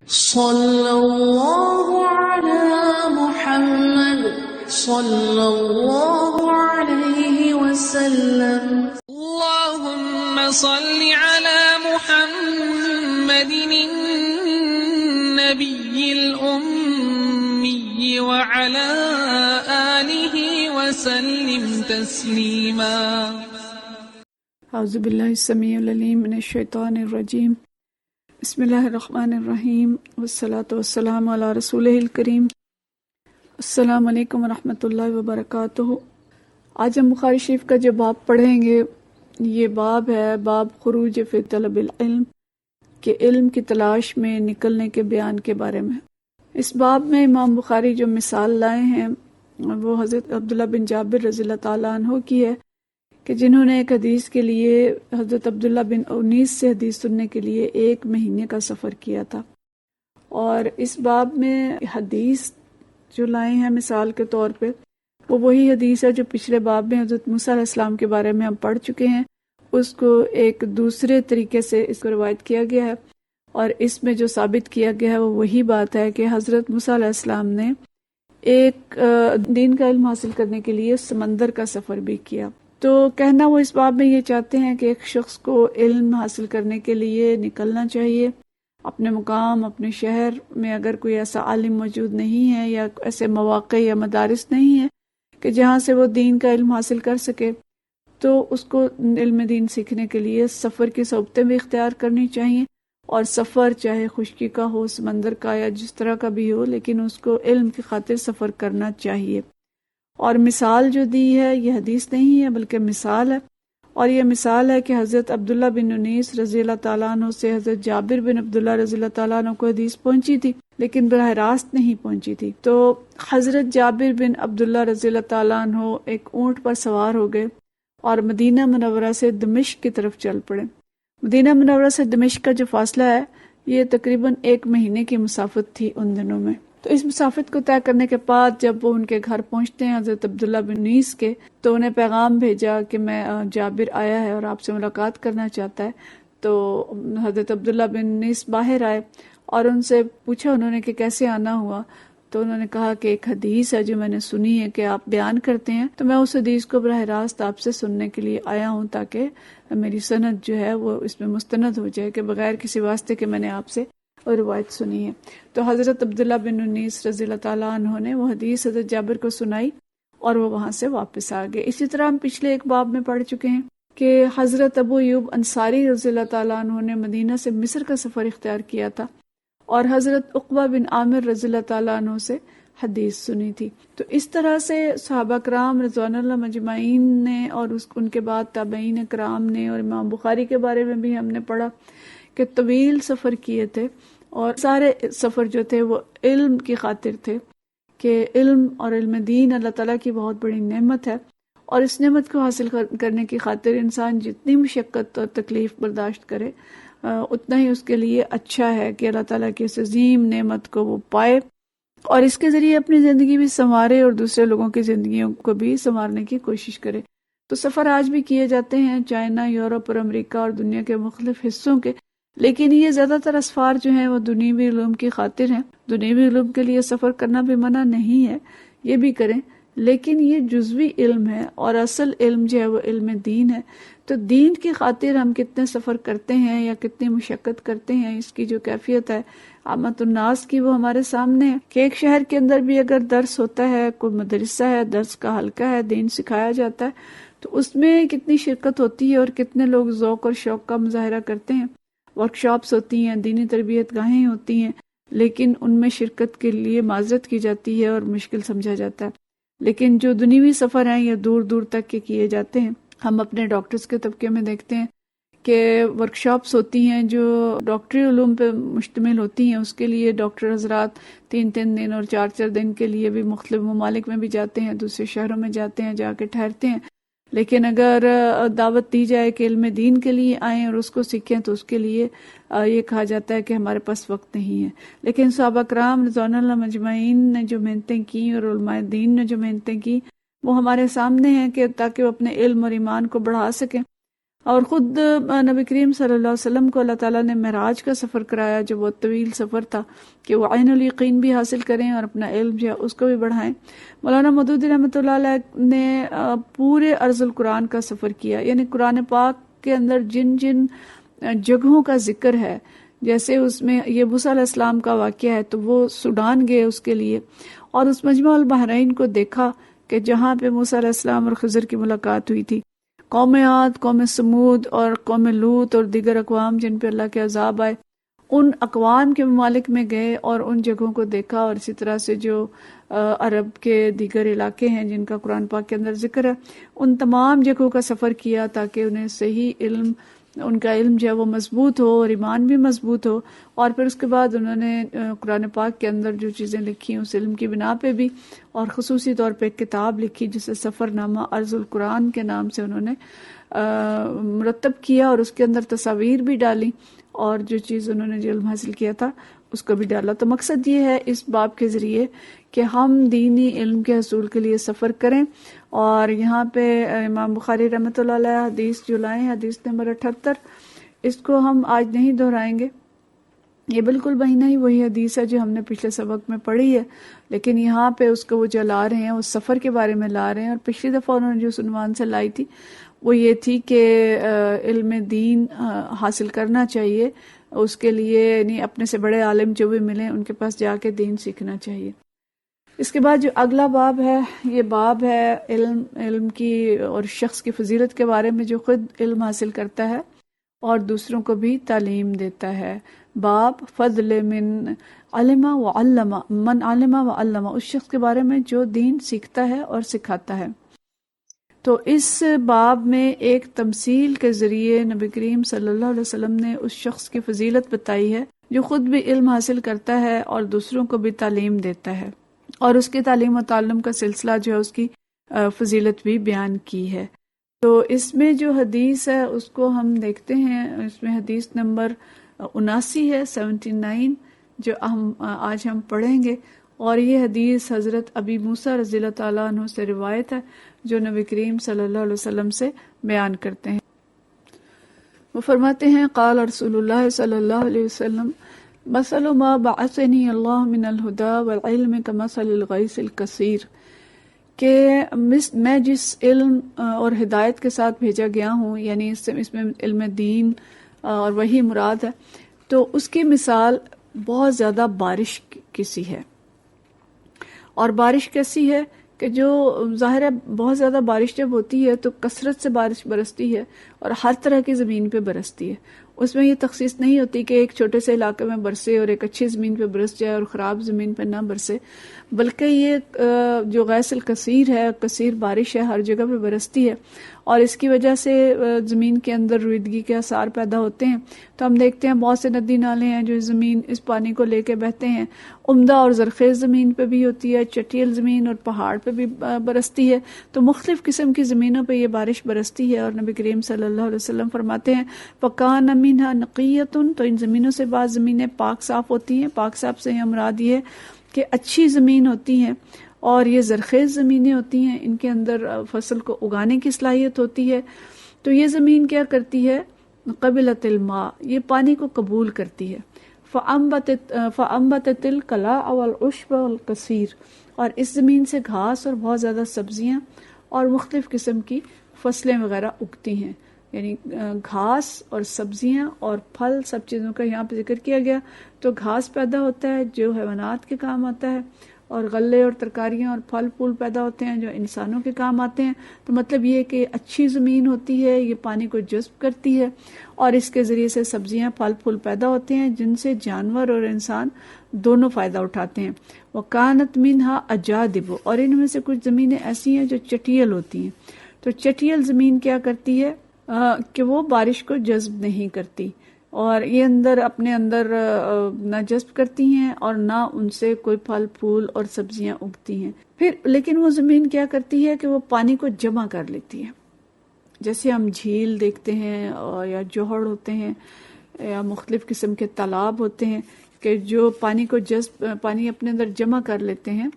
صلی اللہ علی محمد صلی اللہ علیہ وسلم. اللهم صل على محمد النبي الأمي وعلى آله وسلم تسليما. اعوذ باللہ السمیع العلیم من الشیطان الرجیم. بسم اللہ الرحمن الرحیم والصلاة والسلام علی رسولہ الکریم. السلام علیکم ورحمۃ اللہ وبرکاتہ. آج ہم بخاری شریف کا جو باب پڑھیں گے یہ باب ہے باب خروج فی طلب العلم، کہ علم کی تلاش میں نکلنے کے بیان کے بارے میں. اس باب میں امام بخاری جو مثال لائے ہیں وہ حضرت عبداللہ بن جابر رضی اللہ تعالیٰ عنہ کی ہے کہ جنہوں نے ایک حدیث کے لیے حضرت عبداللہ بن انیس سے حدیث سننے کے لیے 1 مہینے کا سفر کیا تھا. اور اس باب میں حدیث جو لائے ہیں مثال کے طور پہ وہ وہی حدیث ہے جو پچھلے باب میں حضرت موسیٰ علیہ السلام کے بارے میں ہم پڑھ چکے ہیں. اس کو ایک دوسرے طریقے سے اس کو روایت کیا گیا ہے، اور اس میں جو ثابت کیا گیا ہے وہ وہی بات ہے کہ حضرت موسیٰ علیہ السلام نے ایک دین کا علم حاصل کرنے کے لیے سمندر کا سفر بھی کیا. تو کہنا وہ اس باب میں یہ چاہتے ہیں کہ ایک شخص کو علم حاصل کرنے کے لیے نکلنا چاہیے اپنے مقام، اپنے شہر میں اگر کوئی ایسا عالم موجود نہیں ہے یا ایسے مواقع یا مدارس نہیں ہیں کہ جہاں سے وہ دین کا علم حاصل کر سکے، تو اس کو علم دین سیکھنے کے لیے سفر کی صحبتیں بھی اختیار کرنی چاہیے. اور سفر چاہے خشکی کا ہو، سمندر کا یا جس طرح کا بھی ہو، لیکن اس کو علم کی خاطر سفر کرنا چاہیے. اور مثال جو دی ہے یہ حدیث نہیں ہے بلکہ مثال ہے، اور یہ مثال ہے کہ حضرت عبداللہ بن انیس رضی اللہ تعالیٰ عنہ سے حضرت جابر بن عبداللہ رضی اللہ تعالیٰ عنہ کو حدیث پہنچی تھی لیکن براہ راست نہیں پہنچی تھی. تو حضرت جابر بن عبداللہ رضی اللہ تعالیٰ عنہ ایک اونٹ پر سوار ہو گئے اور مدینہ منورہ سے دمشق کی طرف چل پڑے. مدینہ منورہ سے دمشق کا جو فاصلہ ہے یہ تقریباً 1 مہینے کی مسافت تھی ان دنوں میں. تو اس مسافت کو طے کرنے کے بعد جب وہ ان کے گھر پہنچتے ہیں حضرت عبداللہ بن انیس کے، تو انہیں پیغام بھیجا کہ میں جابر آیا ہے اور آپ سے ملاقات کرنا چاہتا ہے. تو حضرت عبداللہ بن انیس باہر آئے اور ان سے پوچھا انہوں نے کہ کیسے آنا ہوا. تو انہوں نے کہا کہ ایک حدیث ہے جو میں نے سنی ہے کہ آپ بیان کرتے ہیں، تو میں اس حدیث کو براہ راست آپ سے سننے کے لیے آیا ہوں تاکہ میری سند جو ہے وہ اس میں مستند ہو جائے کہ بغیر کسی واسطے کہ میں نے آپ سے اور روایت سنی ہے. تو حضرت عبداللہ بن انیس رضی اللہ تعالیٰ عنہ نے وہ حدیث حضرت جابر کو سنائی اور وہ وہاں سے واپس آ گئے. اسی طرح ہم پچھلے ایک باب میں پڑھ چکے ہیں کہ حضرت ابو ایوب انصاری رضی اللہ تعالیٰ عنہ نے مدینہ سے مصر کا سفر اختیار کیا تھا اور حضرت عقبہ بن عامر رضی اللہ تعالیٰ عنہ سے حدیث سنی تھی. تو اس طرح سے صحابہ کرام رضوان اللہ مجمعین نے اور ان کے بعد تابعین کرام نے اور امام بخاری کے بارے میں بھی ہم نے پڑھا کہ طویل سفر کیے تھے، اور سارے سفر جو تھے وہ علم کی خاطر تھے کہ علم اور علم دین اللہ تعالیٰ کی بہت بڑی نعمت ہے، اور اس نعمت کو حاصل کرنے کی خاطر انسان جتنی مشقت اور تکلیف برداشت کرے اتنا ہی اس کے لیے اچھا ہے کہ اللہ تعالیٰ کی اس عظیم نعمت کو وہ پائے اور اس کے ذریعے اپنی زندگی بھی سنوارے اور دوسرے لوگوں کی زندگیوں کو بھی سنوارنے کی کوشش کرے. تو سفر آج بھی کیے جاتے ہیں چائنا، یورپ اور امریکہ اور دنیا کے مختلف حصوں کے، لیکن یہ زیادہ تر اسفار جو ہیں وہ دنیوی علوم کی خاطر ہیں. دنیوی علوم کے لیے سفر کرنا بھی منع نہیں ہے، یہ بھی کریں، لیکن یہ جزوی علم ہے اور اصل علم جو ہے وہ علم دین ہے. تو دین کی خاطر ہم کتنے سفر کرتے ہیں یا کتنی مشقت کرتے ہیں، اس کی جو کیفیت ہے عامت الناس کی وہ ہمارے سامنے ہے کہ ایک شہر کے اندر بھی اگر درس ہوتا ہے، کوئی مدرسہ ہے، درس کا حلقہ ہے، دین سکھایا جاتا ہے، تو اس میں کتنی شرکت ہوتی ہے اور کتنے لوگ ذوق اور شوق کا مظاہرہ کرتے ہیں. ورکشاپس ہوتی ہیں، دینی تربیت گاہیں ہوتی ہیں، لیکن ان میں شرکت کے لیے معذرت کی جاتی ہے اور مشکل سمجھا جاتا ہے. لیکن جو دنیوی سفر ہیں یہ دور دور تک کے کیے جاتے ہیں. ہم اپنے ڈاکٹرز کے طبقے میں دیکھتے ہیں کہ ورکشاپس ہوتی ہیں جو ڈاکٹری علوم پہ مشتمل ہوتی ہیں. اس کے لیے ڈاکٹر حضرات 3 دن اور 4 دن کے لیے بھی مختلف ممالک میں بھی جاتے ہیں، دوسرے شہروں میں جاتے ہیں، جا کے ٹھہرتے ہیں. لیکن اگر دعوت دی جائے کہ علم دین کے لیے آئیں اور اس کو سیکھیں تو اس کے لیے یہ کہا جاتا ہے کہ ہمارے پاس وقت نہیں ہے. لیکن صحابہ کرام رضوان اللہ مجمعین نے جو محنتیں کی اور علماء دین نے جو محنتیں کی وہ ہمارے سامنے ہیں کہ تاکہ وہ اپنے علم اور ایمان کو بڑھا سکیں. اور خود نبی کریم صلی اللہ علیہ وسلم کو اللہ تعالیٰ نے معراج کا سفر کرایا جو بہت طویل سفر تھا کہ وہ عین الیقین بھی حاصل کریں اور اپنا علم جو ہے اس کو بھی بڑھائیں۔ مولانا مودودی رحمۃ اللہ علیہ نے پورے ارض القرآن کا سفر کیا، یعنی قرآن پاک کے اندر جن جن جگہوں کا ذکر ہے، جیسے اس میں یہ موسیٰ علیہ السلام کا واقعہ ہے تو وہ سوڈان گئے اس کے لیے، اور اس مجمع البحرین کو دیکھا کہ جہاں پہ موسیٰ علیہ السلام اور خضر کی ملاقات ہوئی تھی۔ قوم عاد، قوم سمود اور قوم لوط اور دیگر اقوام جن پہ اللہ کے عذاب آئے، ان اقوام کے ممالک میں گئے اور ان جگہوں کو دیکھا، اور اسی طرح سے جو عرب کے دیگر علاقے ہیں جن کا قرآن پاک کے اندر ذکر ہے، ان تمام جگہوں کا سفر کیا تاکہ انہیں صحیح علم، ان کا علم جو ہے وہ مضبوط ہو اور ایمان بھی مضبوط ہو۔ اور پھر اس کے بعد انہوں نے قرآن پاک کے اندر جو چیزیں لکھی اس علم کی بنا پہ بھی، اور خصوصی طور پہ ایک کتاب لکھی جسے سفر نامہ ارض القرآن کے نام سے انہوں نے مرتب کیا، اور اس کے اندر تصاویر بھی ڈالی اور جو چیز انہوں نے جو علم حاصل کیا تھا اس کو بھی ڈالا۔ تو مقصد یہ ہے اس باب کے ذریعے کہ ہم دینی علم کے حصول کے لیے سفر کریں۔ اور یہاں پہ امام بخاری رحمۃ اللہ علیہ حدیث جو لائے ہیں، حدیث نمبر 78، اس کو ہم آج نہیں دہرائیں گے، یہ بالکل بہینہ ہی وہی حدیث ہے جو ہم نے پچھلے سبق میں پڑھی ہے، لیکن یہاں پہ اس کو وہ جو لا رہے ہیں اس سفر کے بارے میں لا رہے ہیں۔ اور پچھلی دفعہ انہوں نے جو عنوان سے لائی تھی وہ یہ تھی کہ علم دین حاصل کرنا چاہیے، اس کے لیے یعنی اپنے سے بڑے عالم جو بھی ملیں ان کے پاس جا کے دین سیکھنا چاہیے۔ اس کے بعد جو اگلا باب ہے، یہ باب ہے علم کی اور شخص کی فضیلت کے بارے میں جو خود علم حاصل کرتا ہے اور دوسروں کو بھی تعلیم دیتا ہے۔ باب فضل من علم و علم، من علم و علم، اس شخص کے بارے میں جو دین سیکھتا ہے اور سکھاتا ہے۔ تو اس باب میں ایک تمثیل کے ذریعے نبی کریم صلی اللہ علیہ وسلم نے اس شخص کی فضیلت بتائی ہے جو خود بھی علم حاصل کرتا ہے اور دوسروں کو بھی تعلیم دیتا ہے، اور اس کے تعلیم و تعلم کا سلسلہ جو ہے اس کی فضیلت بھی بیان کی ہے۔ تو اس میں جو حدیث ہے اس کو ہم دیکھتے ہیں، اس میں حدیث نمبر 79 ہے، 79 جو آج ہم پڑھیں گے، اور یہ حدیث حضرت ابی موسیٰ رضی اللہ تعالیٰ عنہ سے روایت ہے جو نبی کریم صلی اللہ علیہ وسلم سے بیان کرتے ہیں۔ وہ فرماتے ہیں قال رسول اللہ صلی اللہ علیہ وسلم مثل ما بعثنی اللہ من الہدی والعلم کمثل الغیث الکثیر، کہ میں جس علم اور ہدایت کے ساتھ بھیجا گیا ہوں، یعنی اس میں علم دین اور وہی مراد ہے، تو اس کی مثال بہت زیادہ بارش کی سی ہے۔ اور بارش کیسی ہے کہ جو ظاہر ہے بہت زیادہ بارش جب ہوتی ہے تو کثرت سے بارش برستی ہے اور ہر طرح کی زمین پہ برستی ہے، اس میں یہ تخصیص نہیں ہوتی کہ ایک چھوٹے سے علاقے میں برسے اور ایک اچھی زمین پہ برس جائے اور خراب زمین پہ نہ برسے، بلکہ یہ جو غیث الکثیر ہے، کثیر بارش ہے، ہر جگہ پہ برستی ہے، اور اس کی وجہ سے زمین کے اندر رویدگی کے آثار پیدا ہوتے ہیں۔ تو ہم دیکھتے ہیں بہت سے ندی نالے ہیں جو زمین اس پانی کو لے کے بہتے ہیں، عمدہ اور زرخیز زمین پہ بھی ہوتی ہے، چٹیل زمین اور پہاڑ پہ بھی برستی ہے، تو مختلف قسم کی زمینوں پہ یہ بارش برستی ہے۔ اور نبی کریم صلی اللہ علیہ وسلم فرماتے ہیں فَكَانَ مِنْهَا نَقِيَّةٌ، تو ان زمینوں سے بعض زمینیں پاک صاف ہوتی ہیں، پاک صاف سے یہ مراد یہ ہے کہ اچھی زمین ہوتی ہیں، اور یہ زرخیز زمینیں ہوتی ہیں، ان کے اندر فصل کو اگانے کی صلاحیت ہوتی ہے۔ تو یہ زمین کیا کرتی ہے؟ قبلت الماء، یہ پانی کو قبول کرتی ہے۔ فَأَنبَتَتِ الْقَلَاءَ وَالْعُشْبَ وَالْقَصِيرَ، اور اس زمین سے گھاس اور بہت زیادہ سبزیاں اور مختلف قسم کی فصلیں وغیرہ اگتی ہیں، یعنی گھاس اور سبزیاں اور پھل، سب چیزوں کا یہاں پہ ذکر کیا گیا۔ تو گھاس پیدا ہوتا ہے جو حیوانات کے کام آتا ہے، اور غلے اور ترکاریاں اور پھل پھول پیدا ہوتے ہیں جو انسانوں کے کام آتے ہیں۔ تو مطلب یہ کہ اچھی زمین ہوتی ہے، یہ پانی کو جذب کرتی ہے، اور اس کے ذریعے سے سبزیاں پھل پھول پیدا ہوتے ہیں جن سے جانور اور انسان دونوں فائدہ اٹھاتے ہیں۔ وَكَانَتْ مِنْهَا أَجَادِبُ، اور ان میں سے کچھ زمینیں ایسی ہیں جو چٹیل ہوتی ہیں۔ تو چٹیل زمین کیا کرتی ہے کہ وہ بارش کو جذب نہیں کرتی، اور یہ اپنے اندر نہ جذب کرتی ہیں اور نہ ان سے کوئی پھل پھول اور سبزیاں اگتی ہیں۔ پھر لیکن وہ زمین کیا کرتی ہے کہ وہ پانی کو جمع کر لیتی ہے، جیسے ہم جھیل دیکھتے ہیں یا جوہر ہوتے ہیں یا مختلف قسم کے تالاب ہوتے ہیں کہ جو پانی کو پانی اپنے اندر جمع کر لیتے ہیں،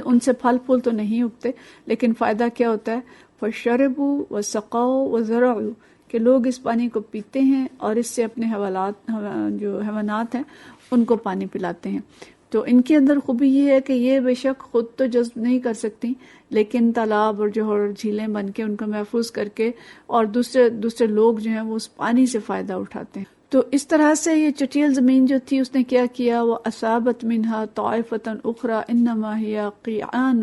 ان سے پھل پھول تو نہیں اگتے، لیکن فائدہ کیا ہوتا ہے؟ فَشَرِبُوا وَسَقَوْا وَزَرَعُوا، کہ لوگ اس پانی کو پیتے ہیں اور اس سے اپنے جو حیوانات ہیں ان کو پانی پلاتے ہیں۔ تو ان کے اندر خوبی یہ ہے کہ یہ بے شک خود تو جذب نہیں کر سکتی، لیکن تالاب اور جو جھیلیں بن کے ان کو محفوظ کر کے اور دوسرے لوگ جو ہیں وہ اس پانی سے فائدہ اٹھاتے ہیں۔ تو اس طرح سے یہ چٹیل زمین جو تھی اس نے کیا کیا، وہ اصابت منہا طائفۃ اخری انما ہی قیعان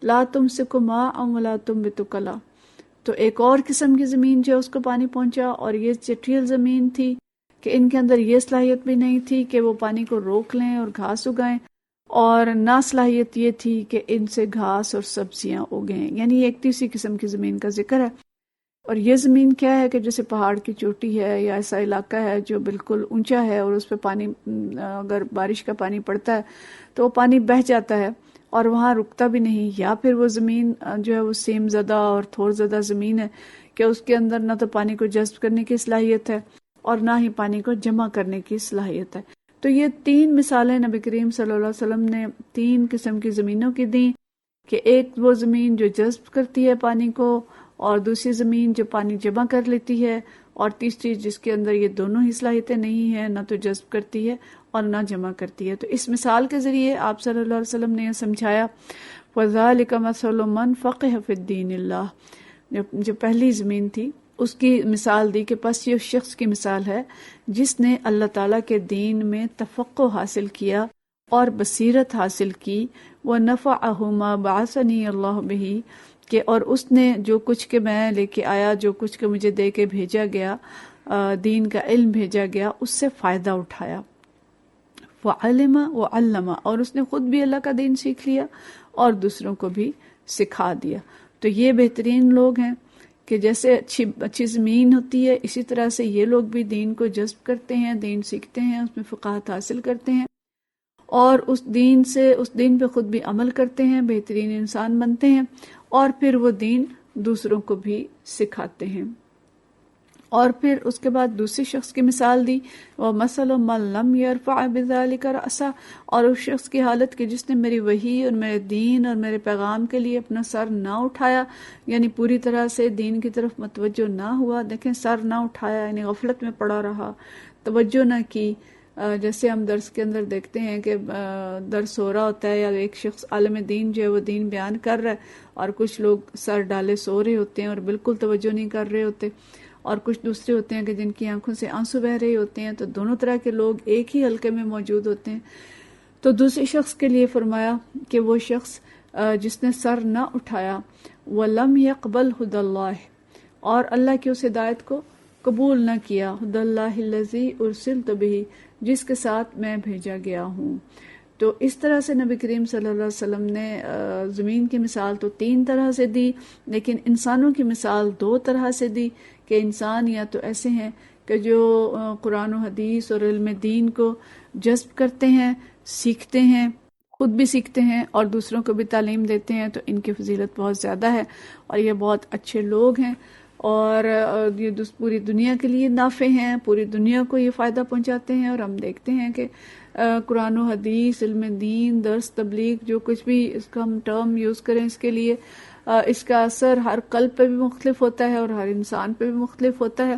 لا تمسک ماء ولا تنبت کلا، تو ایک اور قسم کی زمین جو ہے اس کو پانی پہنچا، اور یہ چٹیل زمین تھی کہ ان کے اندر یہ صلاحیت بھی نہیں تھی کہ وہ پانی کو روک لیں اور گھاس اگائیں، اور نہ صلاحیت یہ تھی کہ ان سے گھاس اور سبزیاں اگیں، یعنی ایک تیسری قسم کی زمین کا ذکر ہے۔ اور یہ زمین کیا ہے کہ جیسے پہاڑ کی چوٹی ہے یا ایسا علاقہ ہے جو بالکل اونچا ہے اور اس پہ پانی اگر بارش کا پانی پڑتا ہے تو وہ پانی بہہ جاتا ہے اور وہاں رکتا بھی نہیں، یا پھر وہ زمین جو ہے وہ سیم زدہ اور تھور زدہ زمین ہے کہ اس کے اندر نہ تو پانی کو جذب کرنے کی صلاحیت ہے اور نہ ہی پانی کو جمع کرنے کی صلاحیت ہے۔ تو یہ تین مثالیں نبی کریم صلی اللہ علیہ وسلم نے تین قسم کی زمینوں کی دیں، کہ ایک وہ زمین جو جذب کرتی ہے پانی کو، اور دوسری زمین جو پانی جمع کر لیتی ہے، اور تیسری جس کے اندر یہ دونوں ہی صلاحیتیں نہیں ہیں، نہ تو جذب کرتی ہے اور نہ جمع کرتی ہے۔ تو اس مثال کے ذریعے آپ صلی اللہ علیہ وسلم نے یہ سمجھایا وَذَلِكَ مَثَلُ مَنْ فَقِهَ فِي الدِّينِ اللَّهِ، جو پہلی زمین تھی اس کی مثال دی کہ پس یہ شخص کی مثال ہے جس نے اللہ تعالیٰ کے دین میں تفقہ حاصل کیا اور بصیرت حاصل کی، وَنَفَعَهُ مَا بَعَثَنِي اللَّهُ بِهِ، کہ اور اس نے جو کچھ کہ میں لے کے آیا، جو کچھ کہ مجھے دے کے بھیجا گیا، دین کا علم بھیجا گیا، اس سے فائدہ اٹھایا۔ وَعَلِمَ وَعَلَّمَ، اور اس نے خود بھی اللہ کا دین سیکھ لیا اور دوسروں کو بھی سکھا دیا۔ تو یہ بہترین لوگ ہیں کہ جیسے اچھی زمین ہوتی ہے، اسی طرح سے یہ لوگ بھی دین کو جذب کرتے ہیں، دین سیکھتے ہیں، اس میں فقاہت حاصل کرتے ہیں اور اس دین پہ خود بھی عمل کرتے ہیں، بہترین انسان بنتے ہیں، اور پھر وہ دین دوسروں کو بھی سکھاتے ہیں۔ اور پھر اس کے بعد دوسری شخص کی مثال دی، وَمَثَلُ مَن لَّمْ يَرْفَعْ بِذَلِكَ رَأْسَهُ، اور اس شخص کی حالت کہ جس نے میری وحی اور میرے دین اور میرے پیغام کے لیے اپنا سر نہ اٹھایا، یعنی پوری طرح سے دین کی طرف متوجہ نہ ہوا، دیکھیں سر نہ اٹھایا یعنی غفلت میں پڑا رہا، توجہ نہ کی۔ جیسے ہم درس کے اندر دیکھتے ہیں کہ درس ہو رہا ہوتا ہے یا ایک شخص عالم دین جو ہے وہ دین بیان کر رہا ہے اور کچھ لوگ سر ڈالے سو رہے ہوتے ہیں اور بالکل توجہ نہیں کر رہے ہوتے، اور کچھ دوسرے ہوتے ہیں کہ جن کی آنکھوں سے آنسو بہ رہے ہوتے ہیں، تو دونوں طرح کے لوگ ایک ہی حلقے میں موجود ہوتے ہیں۔ تو دوسرے شخص کے لیے فرمایا کہ وہ شخص جس نے سر نہ اٹھایا، وَلَمْ يَقْبَلْ هُدَى اللَّهِ، اور اللہ کی اس ہدایت کو قبول نہ کیا، هُدَى اللَّهِ الَّذِي أُرْسِلْتُ بِهِ، جس کے ساتھ میں بھیجا گیا ہوں۔ تو اس طرح سے نبی کریم صلی اللہ علیہ وسلم نے زمین کی مثال تو تین طرح سے دی، لیکن انسانوں کی مثال دو طرح سے دی، کہ انسان یا تو ایسے ہیں کہ جو قرآن و حدیث اور علم دین کو جذب کرتے ہیں، سیکھتے ہیں، خود بھی سیکھتے ہیں اور دوسروں کو بھی تعلیم دیتے ہیں، تو ان کی فضیلت بہت زیادہ ہے اور یہ بہت اچھے لوگ ہیں، اور یہ پوری دنیا کے لیے نافع ہیں، پوری دنیا کو یہ فائدہ پہنچاتے ہیں۔ اور ہم دیکھتے ہیں کہ قرآن و حدیث، علم دین، درس، تبلیغ، جو کچھ بھی اس کا ہم ٹرم یوز کریں اس کے لیے، اس کا اثر ہر قلب پہ بھی مختلف ہوتا ہے اور ہر انسان پہ بھی مختلف ہوتا ہے،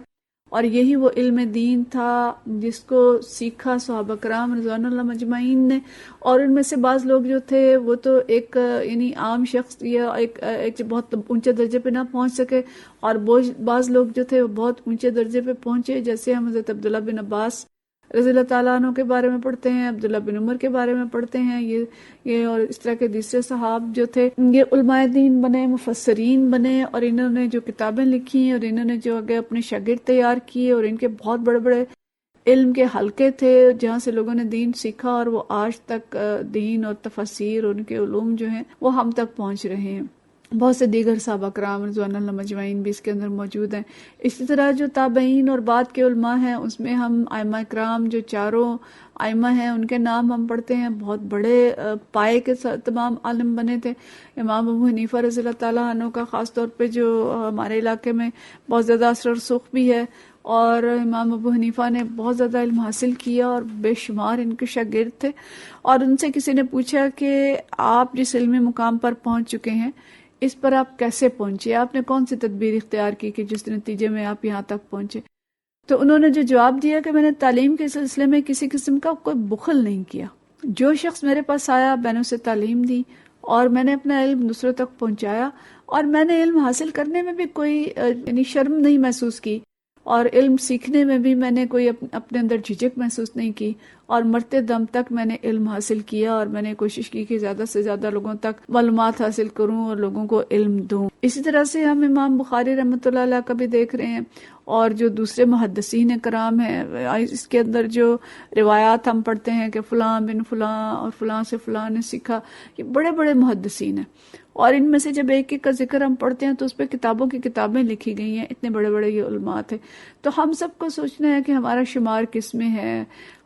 اور یہی وہ علم دین تھا جس کو سیکھا صحابہ کرام رضوان اللہ مجمعین نے، اور ان میں سے بعض لوگ جو تھے وہ تو ایک یعنی عام شخص یا ایک بہت اونچے درجے پہ نہ پہنچ سکے، اور بعض لوگ جو تھے وہ بہت اونچے درجے پہ پہنچے، جیسے ہم حضرت عبداللہ بن عباس رضی اللہ تعالیٰ عنہ کے بارے میں پڑھتے ہیں، عبداللہ بن عمر کے بارے میں پڑھتے ہیں، یہ اور اس طرح کے دوسرے صحاب جو تھے، یہ علماء دین بنے، مفسرین بنے، اور انہوں نے جو کتابیں لکھی اور انہوں نے جو آگے اپنے شاگرد تیار کیے، اور ان کے بہت بڑے بڑے علم کے حلقے تھے جہاں سے لوگوں نے دین سیکھا، اور وہ آج تک دین اور تفاسیر اور ان کے علوم جو ہیں وہ ہم تک پہنچ رہے ہیں۔ بہت سے دیگر صحابہ کرام رضوان اللہ مجمعین بھی اس کے اندر موجود ہیں۔ اسی طرح جو تابعین اور بعد کے علماء ہیں، اس میں ہم ائمہ کرام جو چاروں ائمہ ہیں ان کے نام ہم پڑھتے ہیں، بہت بڑے پائے کے تمام عالم بنے تھے۔ امام ابو حنیفہ رضی اللہ تعالیٰ عنہ کا خاص طور پہ جو ہمارے علاقے میں بہت زیادہ اثر و رسوخ بھی ہے، اور امام ابو حنیفہ نے بہت زیادہ علم حاصل کیا اور بے شمار ان کے شاگرد تھے. اور ان سے کسی نے پوچھا کہ آپ جس علمی مقام پر پہنچ چکے ہیں اس پر آپ کیسے پہنچے، آپ نے کون سی تدبیر اختیار کی کہ جس نتیجے میں آپ یہاں تک پہنچے؟ تو انہوں نے جو جواب دیا کہ میں نے تعلیم کے سلسلے میں کسی قسم کا کوئی بخل نہیں کیا. جو شخص میرے پاس آیا میں نے اسے تعلیم دی اور میں نے اپنا علم دوسروں تک پہنچایا، اور میں نے علم حاصل کرنے میں بھی کوئی یعنی شرم نہیں محسوس کی، اور علم سیکھنے میں بھی میں نے کوئی اپنے اندر جھجک محسوس نہیں کی، اور مرتے دم تک میں نے علم حاصل کیا اور میں نے کوشش کی کہ زیادہ سے زیادہ لوگوں تک معلومات حاصل کروں اور لوگوں کو علم دوں. اسی طرح سے ہم امام بخاری رحمۃ اللہ علیہ کا بھی دیکھ رہے ہیں، اور جو دوسرے محدثین کرام ہیں اس کے اندر جو روایات ہم پڑھتے ہیں کہ فلاں بن فلاں اور فلاں سے فلاں نے سیکھا، یہ بڑے بڑے محدثین ہیں. اور ان میں سے جب ایک ایک کا ذکر ہم پڑھتے ہیں تو اس پہ کتابوں کی کتابیں لکھی گئی ہیں، اتنے بڑے بڑے یہ علماء تھے. تو ہم سب کو سوچنا ہے کہ ہمارا شمار کس میں ہے،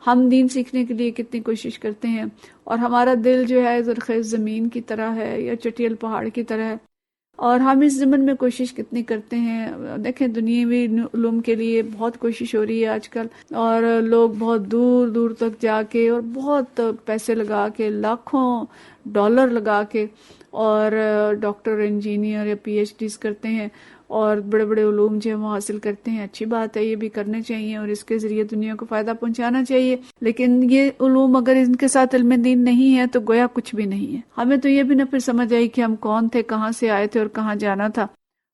ہم دین سیکھنے کے لیے کتنی کوشش کرتے ہیں، اور ہمارا دل جو ہے زرخیز زمین کی طرح ہے یا چٹیل پہاڑ کی طرح ہے، اور ہم اس ضمن میں کوشش کتنی کرتے ہیں. دیکھیں دنیاوی علوم کے لیے بہت کوشش ہو رہی ہے آج کل، اور لوگ بہت دور دور تک جا کے اور بہت پیسے لگا کے، لاکھوں ڈالر لگا کے، اور ڈاکٹر انجینئر یا پی ایچ ڈیز کرتے ہیں اور بڑے بڑے علوم جو وہ حاصل کرتے ہیں. اچھی بات ہے، یہ بھی کرنے چاہیے اور اس کے ذریعے دنیا کو فائدہ پہنچانا چاہیے، لیکن یہ علوم اگر ان کے ساتھ علم دین نہیں ہے تو گویا کچھ بھی نہیں ہے. ہمیں تو یہ بھی نہ پھر سمجھ آئی کہ ہم کون تھے، کہاں سے آئے تھے اور کہاں جانا تھا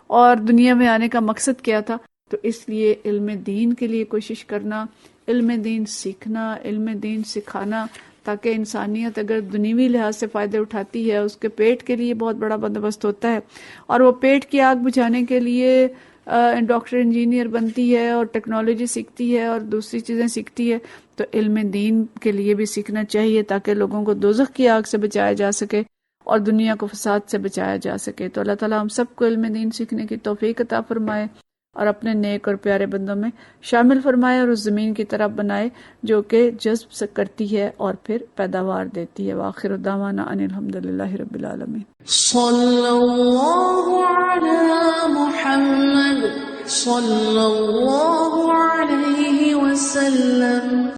اور دنیا میں آنے کا مقصد کیا تھا. تو اس لیے علم دین کے لیے کوشش کرنا، علم دین سیکھنا، علم دین سکھانا، تاکہ انسانیت اگر دنیوی لحاظ سے فائدے اٹھاتی ہے اس کے پیٹ کے لیے بہت بڑا بندوبست ہوتا ہے، اور وہ پیٹ کی آگ بجھانے کے لیے ڈاکٹر انجینئر بنتی ہے اور ٹیکنالوجی سیکھتی ہے اور دوسری چیزیں سیکھتی ہے. تو علم دین کے لیے بھی سیکھنا چاہیے تاکہ لوگوں کو دوزخ کی آگ سے بچایا جا سکے اور دنیا کو فساد سے بچایا جا سکے. تو اللہ تعالیٰ ہم سب کو علم دین سیکھنے کی توفیق عطا فرمائے اور اپنے نیک اور پیارے بندوں میں شامل فرمائے، اور اس زمین کی طرف بنائے جو کہ جذب سے کرتی ہے اور پھر پیداوار دیتی ہے. وآخر دعوانا ان الحمدللہ رب العالمین. صلی اللہ علی محمد صلی اللہ علیہ وسلم.